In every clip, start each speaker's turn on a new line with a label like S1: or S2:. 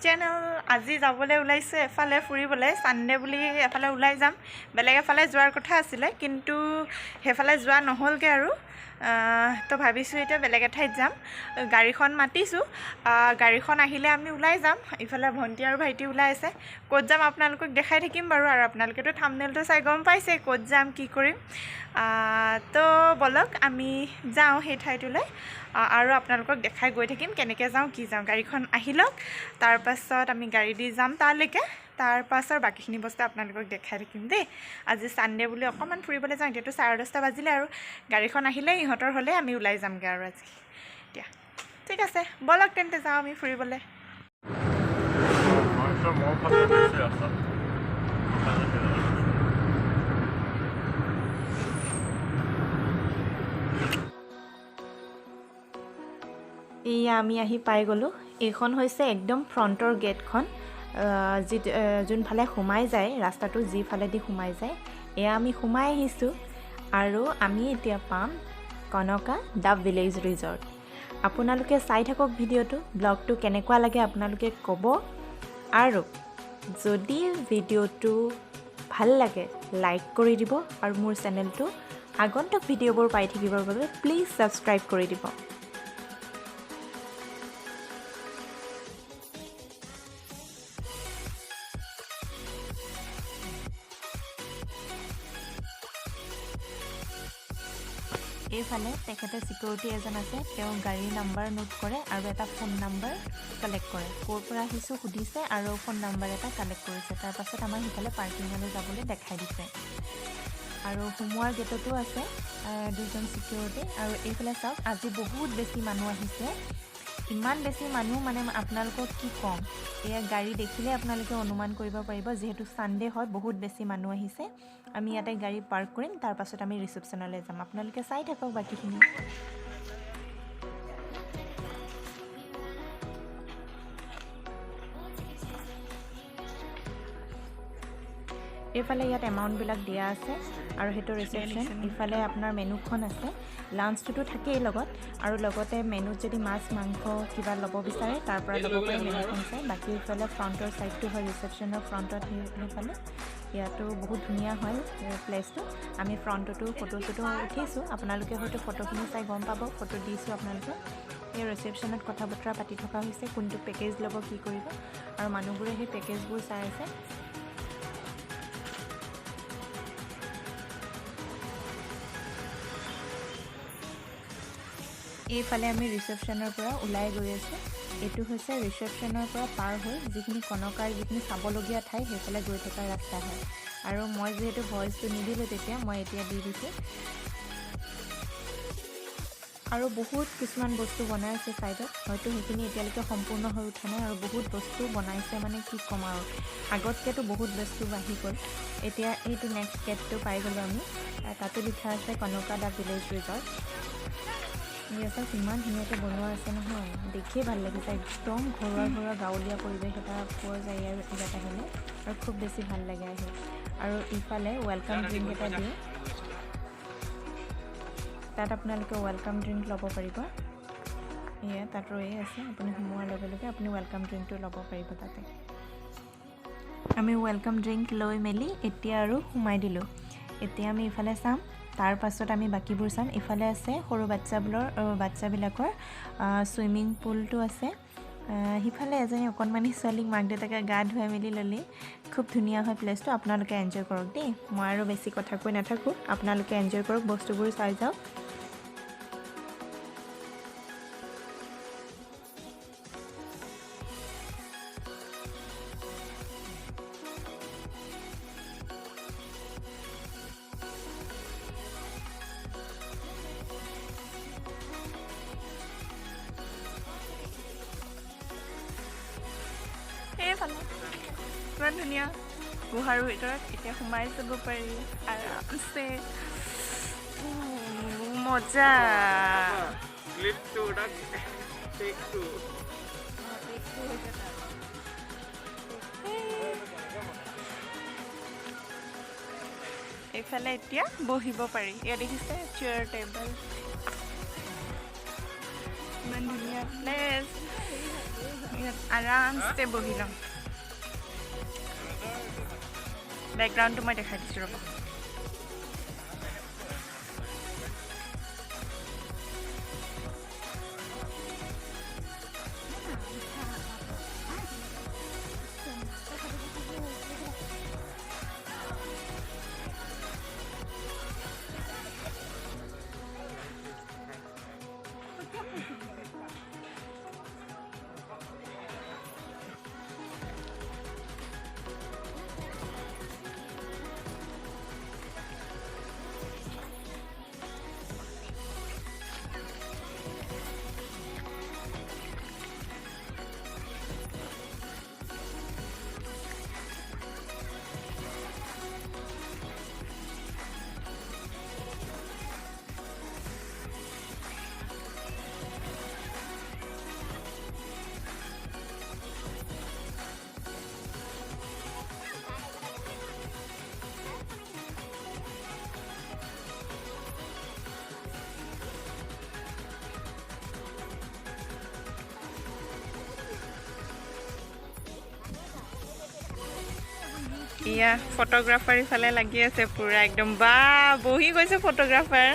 S1: Channel আজি যাবলৈ ওলাইছে এফালে ফুৰিবলৈ সানডে বুলি এফালে ওলাই যাম বেলেগ এফালে যোৱাৰ কথা আছিলে কিন্তু হেফালে যোৱা নহলগে আৰু তো ভাবিছো এটা বেলেগ এঠাইত যাম গাড়ীখন মাতিছো গাড়ীখন আহিলে আমি ওলাই যাম ইফালে ভন্টি আৰু ভাইটি ওলাই আছে ক'ত যাম আপোনালোকক দেখাই থাকিম বাৰু আৰু আপোনালোকেতো থাম্বনেলটো চাই গম পাইছে ক'ত যাম কি কৰিম তো বলক আমি যাওঁ সেই ঠাইটোলৈ আৰু আপোনালোকক দেখাই গৈ থাকিম কেনেকৈ যাওঁ কি যাওঁ গাড়ীখন আহিলক তাৰ পাছত আমি গাড়ী দি যাম তালৈকে তাৰ পাছৰ বাকিখিনি বস্তু আপোনালোকক দেখাই থাকিম দেই আজি সানডে বুলি অকমান ফুৰিবলৈ যাওঁ এতিয়াতো 10:30 বাজিলে আৰু গাড়ীখন আহিলে ইহঁতৰ হ'লে আমি ওলাই যামগে আৰু আজি এতিয়া ঠিক আছে বলক তেন্তে যাওঁ আমি ফুৰিবলৈ এয়া আমি আহি পাই গ'লোঁ এইখন হৈছে একদম ফ্ৰণ্টৰ গেটখন যোনফালে সোমাই যায় ৰাস্তাটো যিফালেদি সোমাই যায় এয়া আমি সোমাই আহিছোঁ আৰু আমি এতিয়া পাম কনকা দ্য ভিলেজ ৰিজৰ্ট আপোনালোকে চাই থাকক ভিডিঅ'টো ব্লগটো কেনেকুৱা লাগে আপোনালোকে ক'ব আৰু যদি ভিডিঅ'টো ভাল লাগে লাইক কৰি দিব আৰু মোৰ চেনেলটো আগন্তুক ভিডিঅ'বোৰ পাই থাকিবৰ বাবে প্লিজ ছাবস্ক্ৰাইব কৰি দিব এইফালে তেখেতে সিকিউৰিটি এজন আছে তেওঁ গাড়ীৰ নাম্বাৰ নোট কৰে আৰু এটা ফোন নাম্বাৰ কালেক্ট কৰে ক'ৰ পৰা আহিছোঁ সুধিছে আৰু ফোন নাম্বাৰ এটা কালেক্ট কৰিছে তাৰ পাছত আমাৰ সিফালে পাৰ্কিঙলৈ যাবলৈ দেখাই দিছে আৰু সোমোৱাৰ গেটতো আছে দুজন সিকিউৰিটি আৰু এইফালে চাওক আজি বহুত বেছি মানুহ আহিছে ইমান বেছি মানুহ মানে আপোনালোকক কি ক'ম এয়া গাড়ী দেখিলে আপোনালোকে অনুমান কৰিব পাৰিব যেহেতু সানডে হয় বহুত বেছি মানুহ আহিছে আমি ইয়াতে গাড়ী পাৰ্ক কৰিম তাৰ পাছত আমি ৰিসেপশ্যনলৈ যাম আপোনালোকে চাই থাকক বাকিখিনি এইফালে ইয়াত এমাউণ্টবিলাক দিয়া আছে আৰু সেইটো ৰিসেপশ্যন ইফালে আপোনাৰ মেনুখন আছে লাঞ্চটোতো থাকেই লগত আৰু লগতে মেনুত যদি মাছ মাংস কিবা ল'ব বিচাৰে তাৰ পৰা ল'ব পাৰে মেনুখন চাই বাকী ইফালে ফ্ৰণ্টৰ ছাইডটো হয় ৰিসেপশ্যনৰ ফ্ৰণ্টত সেইফালে ইয়াতো বহুত ধুনীয়া হয় প্লেচটো আমি ফ্ৰণ্টতো ফটো চটো উঠিছোঁ আপোনালোকে হয়তো ফটোখিনি চাই গম পাব ফটো দিছোঁ আপোনালোকে এই ৰিসেপশ্যনত কথা বতৰা পাতি থকা হৈছে কোনটো পেকেজ ল'ব কি কৰিব আৰু মানুহবোৰে সেই পেকেজবোৰ চাই আছে এইফালে আমি ৰিসেপশ্যনৰ পৰা ওলাই গৈ আছোঁ এইটো হৈছে ৰিসেপশ্যনৰ পৰা পাৰ হৈ যিখিনি কনকাৰ যিখিনি চাবলগীয়া ঠাই সেইফালে গৈ থকা ৰাস্তা হয় আৰু মই যিহেতু ভইচটো নিদিলোঁ তেতিয়া মই এতিয়া দি দিছোঁ আৰু বহুত কিছুমান বস্তু বনাই আছে ছাইডত হয়তো সেইখিনি এতিয়ালৈকে সম্পূৰ্ণ হৈ উঠা নাই আৰু বহুত বস্তু বনাইছে মানে কি ক'ম আৰু আগতকৈতো বহুত বস্তু বাঢ়ি গ'ল এতিয়া এইটো নেক্সট গেটটো পাই গ'লোঁ আমি তাতো লিখা আছে কনকা দ্য ভিলেজ ৰিজৰ্ট ইয়াত ইমান ধুনীয়াকৈ বনোৱা আছে নহয় দেখিয়ে ভাল লাগিছে একদম ঘৰুৱা গাঁৱলীয়া পৰিৱেশ এটা পোৱা যায় আৰু ইয়াত আহিলে আৰু খুব বেছি ভাল লাগে আহি আৰু ইফালে ৱেলকাম ড্ৰিংক এটা দিয়ে তাত আপোনালোকে ৱেলকাম ড্ৰিংক ল'ব পাৰিব এয়া তাত ৰৈ আছে আপুনি সোমোৱাৰ লগে লগে আপুনি ৱেলকাম ড্ৰিংকটো ল'ব পাৰিব তাতে আমি ৱেলকাম ড্ৰিংক লৈ মেলি এতিয়া আৰু সোমাই দিলোঁ এতিয়া আমি ইফালে চাম তাৰ পাছত আমি বাকিবোৰ চাম ইফালে আছে সৰু বাচ্চাবিলাকৰ ছুইমিং পুলটো আছে সিফালে এজনী অকণমানি ছোৱালীক মাক দেউতাকে গা ধুৱাই মেলি ল'লে খুব ধুনীয়া হয় প্লেচটো আপোনালোকে এনজয় কৰক দেই মই আৰু বেছি কথা কৈ নাথাকোঁ আপোনালোকে এনজয় কৰক বস্তুবোৰ চাই যাওক এইফালে ইমান ধুনীয়া গুহাৰ ভিতৰত এতিয়া সোমাই যাব পাৰি আৰামছে মজা এইফালে এতিয়া বহিব পাৰি ইয়াত দেখিছে চেয়াৰ টেবল ইমান ধুনীয়া প্লেচ ইয়াত আৰামছে বহি ল'ম বেকগ্ৰাউণ্ডটো মই দেখাই দিছোঁ ৰ'ব ইয়া ফটোগ্ৰাফাৰ ইফালে লাগি আছে পুৰা একদম বা বহি গৈছে ফটোগ্ৰাফাৰ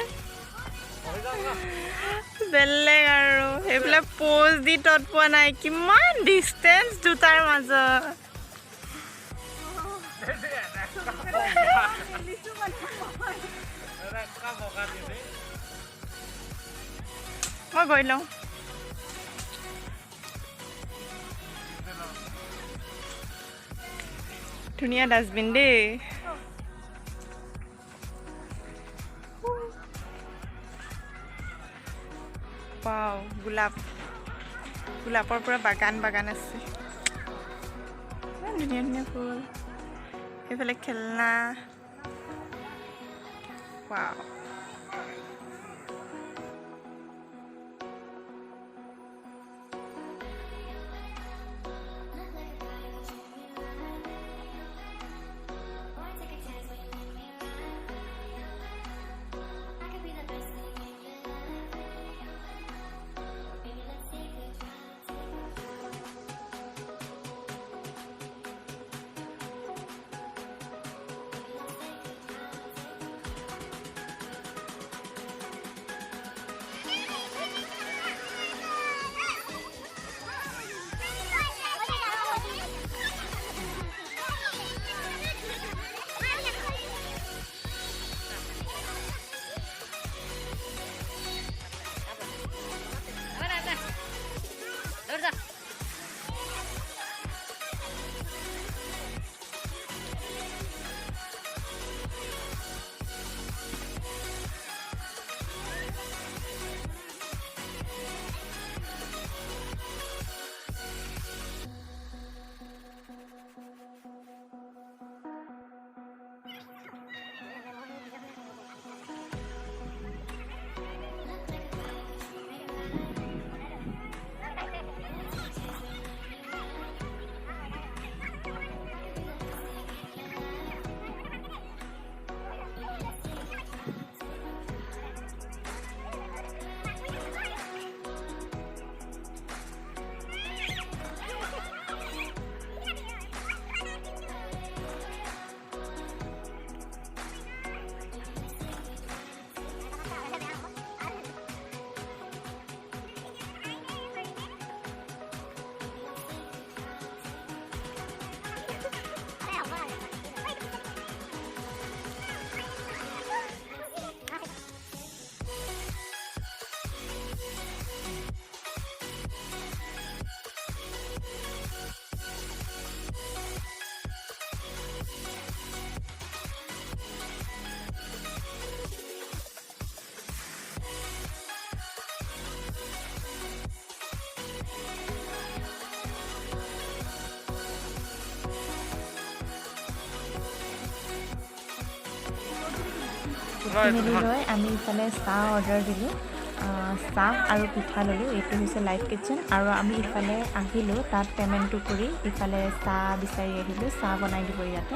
S1: বেলেগ আৰু সেইফালে প'জ দি তত পোৱা নাই কিমান ডিষ্টেঞ্চ দুটাৰ মাজত মই গৈ লওঁ ধুনীয়া ডাষ্টবিন দেই ৱাও গোলাপৰ পুৰা বাগান আছে ধুনীয়া ধুনীয়া ফুল সেইফালে খেলনা ৱাও মেলি লৈ আমি ইফালে চাহ অৰ্ডাৰ দিলোঁ চাহ আৰু পিঠা ল'লোঁ এইটো হৈছে লাইভ কিটচেন আৰু আমি ইফালে আহিলোঁ তাত পে'মেণ্টটো কৰি ইফালে চাহ বিচাৰি আহিলোঁ চাহ বনাই দিব ইয়াতে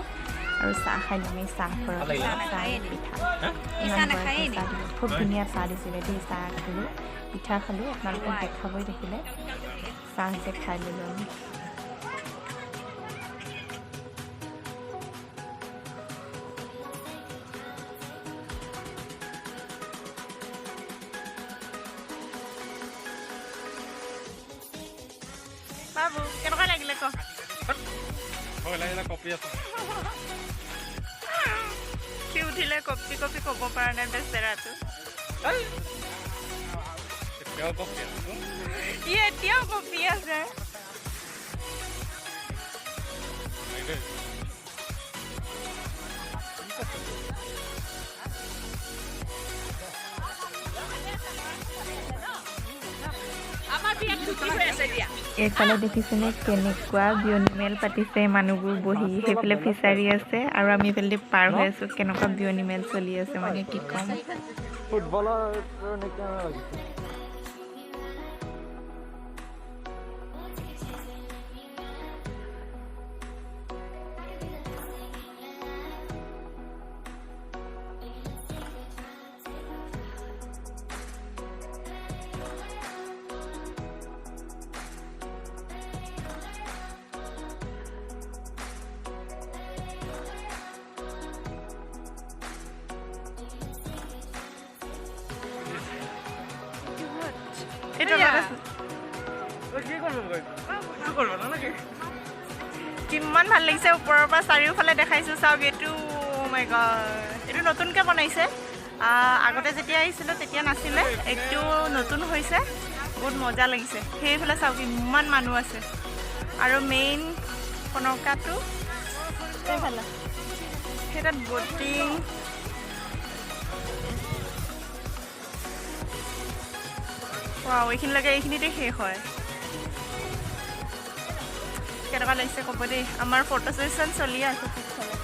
S1: আৰু চাহ খাই আমি চাহ পৰা চাহ পিঠা খুব ধুনীয়া চাহ দিছিলে দেই চাহ খালোঁ পিঠা খালোঁ আপোনালোকক দেখাবই দেখিলে চাহতে খাই ল'লোঁ আমি। বাবু কেনেকুৱা লাগিলে ক? সি উঠিলে কপি কপি ক'ব পৰা নাই বেচেৰাটো। ই এতিয়াও কপি আছে। এইফালে দেখিছেনে কেনেকুৱা বিয়নী মেল পাতিছে মানুহবোৰ বহি, সেইফালে ফিচাৰী আছে আৰু আমি এইফালে পাৰ হৈ আছোঁ। কেনেকুৱা বিয়নী মেল চলি আছে মানে কি ক'ম। কিমান ভাল লাগিছে ওপৰৰ পৰা চাৰিওফালে দেখাইছোঁ চাওক। এইটো মাই গড, এইটো নতুনকৈ বনাইছে। আগতে যেতিয়া আহিছিলোঁ তেতিয়া নাছিলে, এইটো নতুন হৈছে, বহুত মজা লাগিছে। সেইফালে চাওক ইমান মানুহ আছে আৰু মেইন কনকাটো সেইফালে, সেই তাত বটিং। এইখিনিলৈকে এইখিনিতে শেষ হয়। কেনেকুৱা লাগিছে ক'ব দেই। আমাৰ ফটো ছেশ্যন চলি আছে পিছফালে,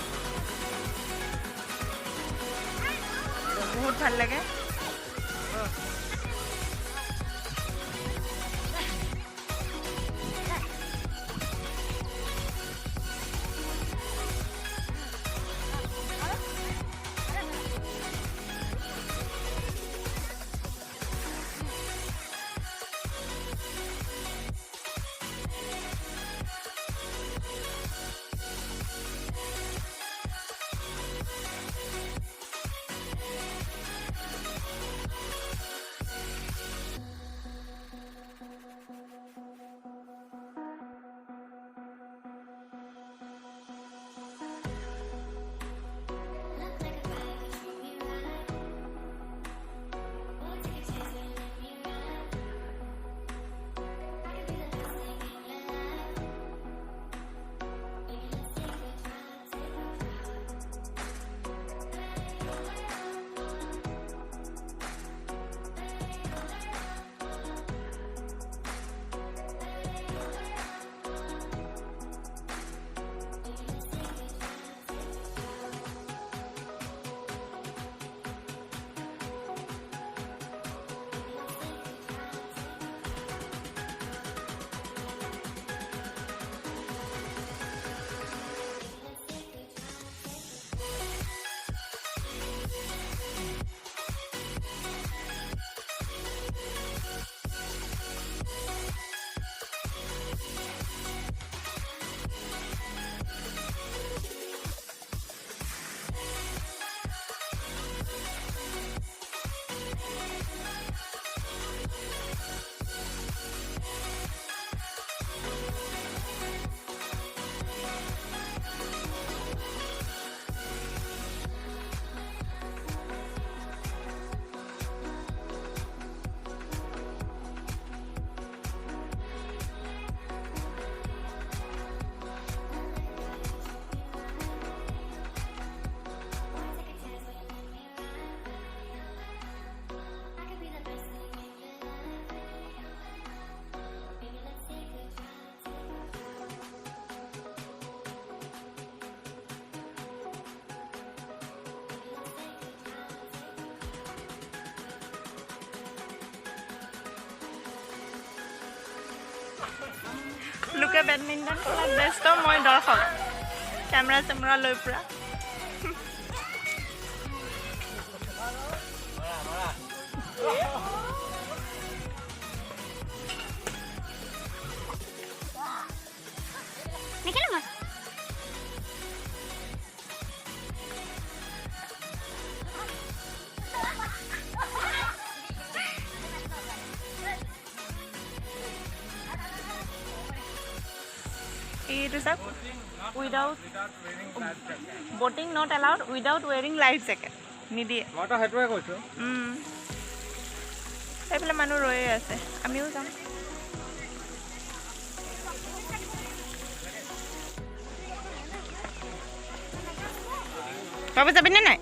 S1: বহুত ভাল লাগে। লোকে বেডমিণ্টন খেলাত ব্যস্ত, মই দৰ্শক কেমেৰা চেমেৰা লৈ পুৰা। এইটো চাওক without boating not allowed without wearing life jacket নিদিয়ে
S2: মইতো সেইটোৱে কৈছোঁ
S1: সেইফালে মানুহ ৰৈয়ে আছে আমিও যাম বাবু যাবিনে নাই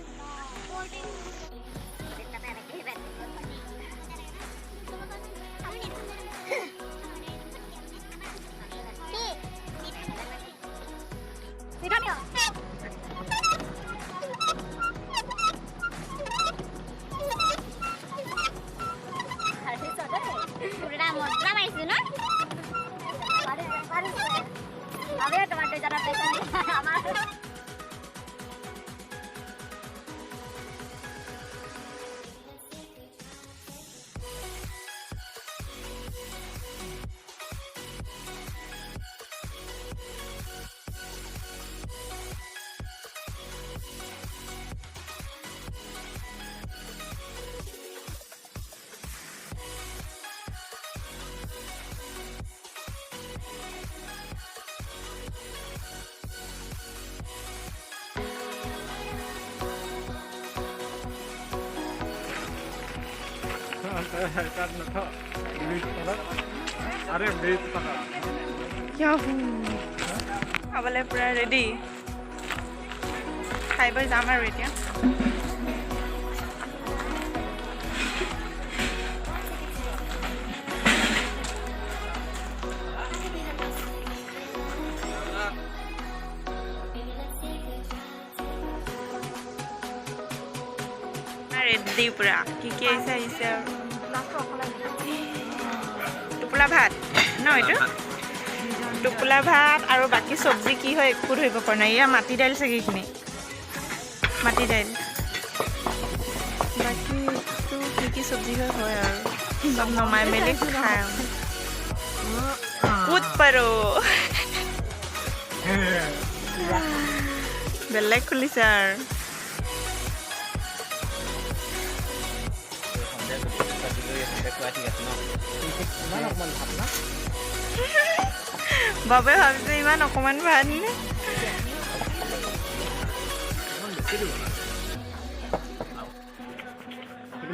S2: अरे
S1: খাবলৈ পুৰা ৰেডি খাই বৈ যাম আৰু এতিয়া ৰেডি পুৰা কি আহিছে আৰু টোপোলা ভাত ন এইটো টোপোলা ভাত আৰু বাকী চব্জি কি হয় একো ধৰিব পৰা নাই এয়া মাটি দাইল চাগে এইখিনি মাটি দাইল বাকীটো কি চব্জি হয় আৰু চব নমাই মেলি খাই কুদ পাৰো বেলেগ খুলিছে আৰু বাবে ভাবিছে ইমান অকণমান ভাত নে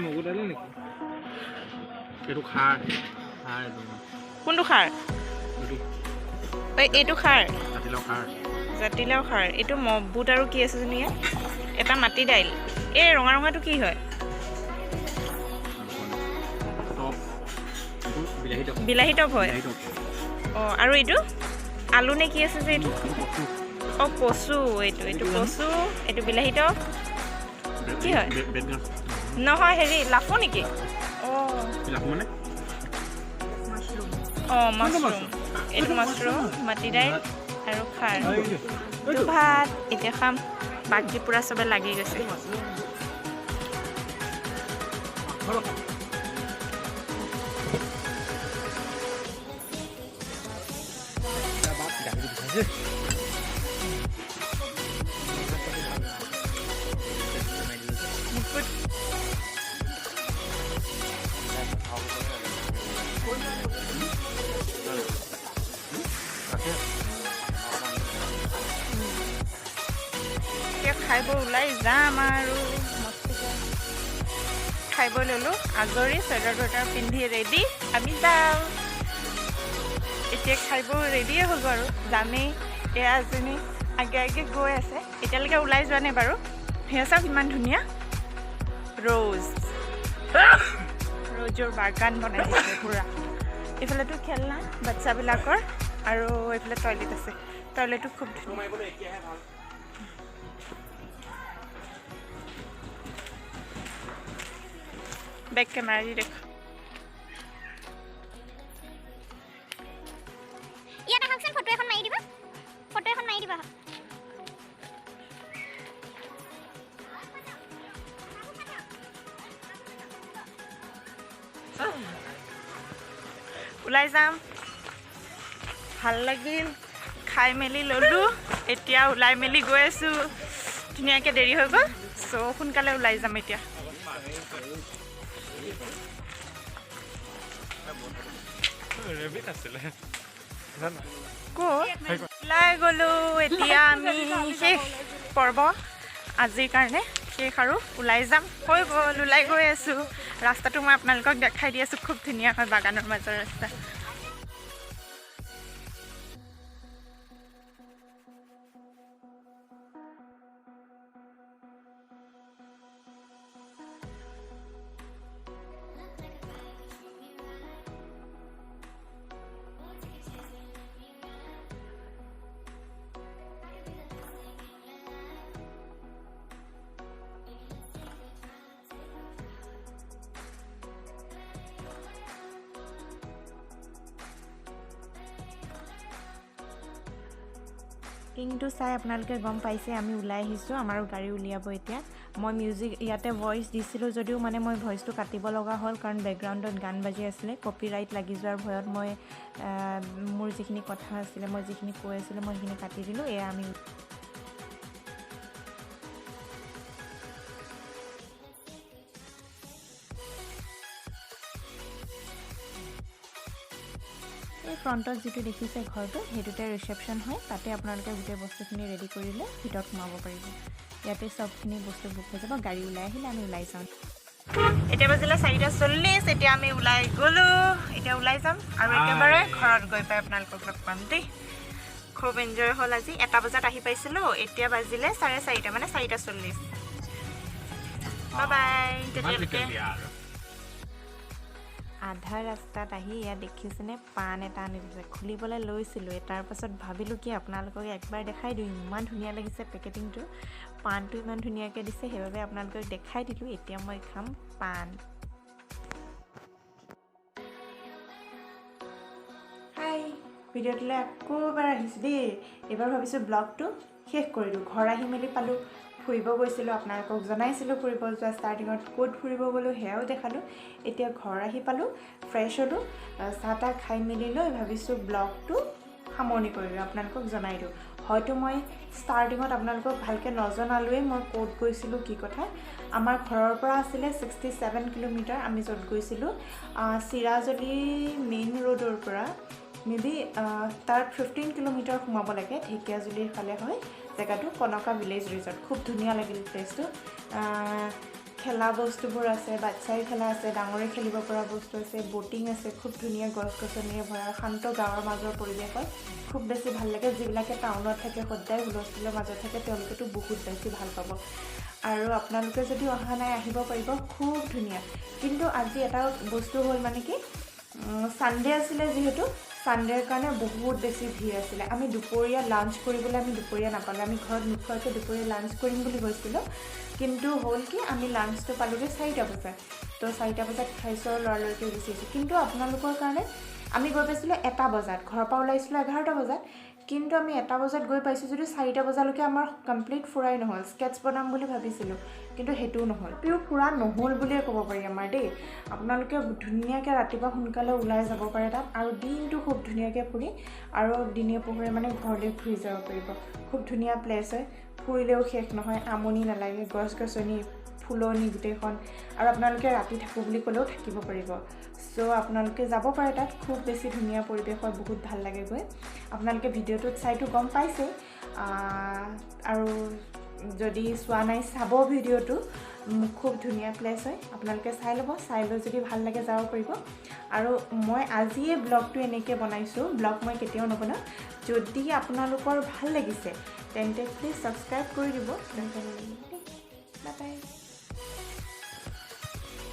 S2: মগু দালি নেকি এইটো খাৰ
S1: কোনটো খাৰ এইটো খাৰ জাতিলাও খাৰ এইটো বুট আৰু কি আছে জানি এটা মাটি দাইল এই ৰঙা ৰঙাটো কি হয় বিলাহী টপ হয় অঁ আৰু এইটো আলু নে কি আছে যে এইটো অঁ কচু এইটো কচু এইটো বিলাহী টপ কি হয় নহয় হেৰি লাফো নেকি অঁ মাছৰুম এইটো মাছৰুম মাটি দাইল আৰু খাৰ এইটো ভাত এতিয়া খাম বাকী পূৰা চবে লাগি গৈছে খাই বৈ ওলাই যাম আৰু খাই বৈ ল'লোঁ আজৰি চুৱেটাৰ টুৱেটাৰ পিন্ধি ৰেডি আমি যাওঁ এতিয়া খাই বৈ ৰেডিয়ে হ'ব আৰু যামেই এয়া এজনী আগে আগে গৈ আছে এতিয়ালৈকে ওলাই যোৱা নাই বাৰু সেয়া চাওক ইমান ধুনীয়া ৰ'জৰ বাগান বনাই দিছে পূৰা এইফালেতো খেলনা বাচ্চাবিলাকৰ আৰু এইফালে টয়লেট আছে টয়লেটো খুব ধুনীয়া বেক কেমেৰা দি দেখো
S3: ইয়াত আহকচোন ফটো এখন মাৰি দিবা
S1: ওলাই যাম ভাল লাগিল খাই মেলি ল'লোঁ এতিয়া ওলাই মেলি গৈ আছোঁ ধুনীয়াকৈ দেৰি হৈ গ'ল চ' সোনকালে ওলাই যাম এতিয়া
S2: ৰেবিট আছিলে
S1: ওলাই গ'লোঁ এতিয়া আমি শেষ পৰ্ব আজিৰ কাৰণে শেষ আৰু ওলাই যাম হৈ গ'ল ওলাই গৈ আছোঁ ৰাস্তাটো মই আপোনালোকক দেখাই দি আছোঁ খুব ধুনীয়া হয় বাগানৰ মাজৰ ৰাস্তা কিংটো চাই আপোনালোকে গম পাইছে আমি ওলাই আহিছোঁ আমাৰো গাড়ী উলিয়াব এতিয়া মই মিউজিক ইয়াতে ভইচ দিছিলোঁ যদিও মানে মই ভইচটো কাটিব লগা হ'ল কাৰণ বেকগ্ৰাউণ্ডত গান বাজি আছিলে কপিৰাইট লাগি যোৱাৰ ভয়ত মই মোৰ যিখিনি কথা আছিলে মই যিখিনি কৈ আছিলোঁ মই সেইখিনি কাটি দিলোঁ এয়া আমি এই ফ্ৰণ্টত যিটো দেখিছে ঘৰটো সেইটোতে ৰিচেপশ্যন হয় তাতে আপোনালোকে গোটেই বস্তুখিনি ৰেডি কৰিলে ভিতৰত সোমাব পাৰিব ইয়াতে চবখিনি বস্তু বুক হৈ যাব গাড়ী ওলাই আহিলে আমি ওলাই যাওঁ এতিয়া বাজিলে 4:40 এতিয়া আমি ওলাই গ'লোঁ এতিয়া ওলাই যাম আৰু একেবাৰে ঘৰত গৈ পাই আপোনালোকক লগ পাম দেই খুব এনজয় হ'ল আজি 1 বজাত আহি পাইছিলোঁ এতিয়া বাজিলে 4:30 মানে 4:40 বাই বাই তেতিয়ালৈকে আধা ৰাস্তাত আহি ইয়াত দেখিছেনে পাণ এটা আনি দিছে খুলিবলৈ লৈছিলোঁ তাৰ পাছত ভাবিলোঁ কি আপোনালোকক একবাৰ দেখাই দিওঁ ইমান ধুনীয়া লাগিছে পেকেটিংটো পাণটো ইমান ধুনীয়াকৈ দিছে সেইবাবে আপোনালোকক দেখাই দিলোঁ এতিয়া মই খাম পাণ হাই ভিডিঅ'টোলৈ আকৌ এবাৰ আহিছোঁ দেই এইবাৰ ভাবিছোঁ ব্লগটো শেষ কৰি দিওঁ ঘৰ আহি মেলি পালোঁ ফুৰিব গৈছিলোঁ আপোনালোকক জনাইছিলোঁ ফুৰিব যোৱা ষ্টাৰ্টিঙত ক'ত ফুৰিব গ'লোঁ সেয়াও দেখালোঁ এতিয়া ঘৰ আহি পালোঁ ফ্ৰেছ হ'লোঁ চাহ তাহ খাই মেলি লৈ ভাবিছোঁ ব্লগটো সামৰণি কৰিলোঁ আপোনালোকক জনাই দিওঁ হয়তো মই ষ্টাৰ্টিঙত আপোনালোকক ভালকৈ নজনালোৱেই মই ক'ত গৈছিলোঁ কি কথা আমাৰ ঘৰৰ পৰা আছিলে 67 কিলোমিটাৰ আমি য'ত গৈছিলোঁ চিৰাজুলি মেইন ৰোডৰ পৰা মেবি তাৰ 15 কিলোমিটাৰ সোমাব লাগে ঢেকীয়াজুলিৰ ফালে হয় জেগাটো কনকা ভিলেজ ৰিজৰ্ট খুব ধুনীয়া লাগিল প্লেচটো খেলা বস্তুবোৰ আছে বাচ্ছাই খেলা আছে ডাঙৰে খেলিব পৰা বস্তু আছে ব'টিং আছে খুব ধুনীয়া গছ গছনিৰে ভৰা শান্ত গাঁৱৰ মাজৰ পৰিৱেশ হয় খুব বেছি ভাল লাগে যিবিলাকে টাউনত থাকে সদায় হুলস্থুলৰ মাজত থাকে তেওঁলোকেতো বহুত বেছি ভাল পাব আৰু আপোনালোকে যদি অহা নাই আহিব পাৰিব খুব ধুনীয়া কিন্তু আজি এটা বস্তু হ'ল মানে কি সানডে আছিলে যিহেতু সানডেৰ কাৰণে বহুত বেছি ভিৰ আছিলে আমি দুপৰীয়া লাঞ্চ কৰিবলৈ আমি দুপৰীয়া নাপালোঁ আমি ঘৰত নোখোৱাকৈ দুপৰীয়া লাঞ্চ কৰিম বুলি গৈছিলোঁ কিন্তু হ'ল কি আমি লাঞ্চটো পালোঁগৈ 4টা বজাত তো 4টা বজাত খাইছোঁ আৰু লৰালৰিকৈ গুচি আহিছোঁ কিন্তু আপোনালোকৰ কাৰণে আমি গৈ পাইছিলোঁ 1টা বজাত ঘৰৰ পৰা ওলাইছিলোঁ 11টা বজাত কিন্তু আমি 1টা বজাত গৈ পাইছোঁ যদি 4টা বজালৈকে আমাৰ কমপ্লিট ফুৰাই নহ'ল স্কেটছ বনাম বুলি ভাবিছিলোঁ কিন্তু সেইটোও নহ'ল ফুৰা নহ'ল বুলিয়ে ক'ব পাৰি আমাৰ দেই আপোনালোকে ধুনীয়াকৈ ৰাতিপুৱা সোনকালে ওলাই যাব পাৰে তাত আৰু দিনটো খুব ধুনীয়াকৈ ফুৰি আৰু দিনে পোহৰে মানে ঘৰলৈ ঘূৰি যাব পাৰিব খুব ধুনীয়া প্লেচ হয় ফুৰিলেও শেষ নহয় আমনি নালাগে গছ গছনি ফুলনি গোটেইখন আৰু আপোনালোকে ৰাতি থাকোঁ বুলি ক'লেও থাকিব পাৰিব চ' আপোনালোকে যাব পাৰে তাত খুব বেছি ধুনীয়া পৰিৱেশ হয় বহুত ভাল লাগে গৈ আপোনালোকে ভিডিঅ'টোত চাইতো গম পাইছে আৰু যদি চোৱা নাই চাব ভিডিঅ'টো খুব ধুনীয়া প্লেচ হয় আপোনালোকে চাই ল'ব চাই লৈ যদি ভাল লাগে যাব পাৰিব আৰু মই আজিয়ে ব্লগটো এনেকৈ বনাইছোঁ ব্লগ মই কেতিয়াও নবনাওঁ যদি আপোনালোকৰ ভাল লাগিছে তেন্তে প্লিজ ছাবস্ক্ৰাইব কৰি দিব বাই বাই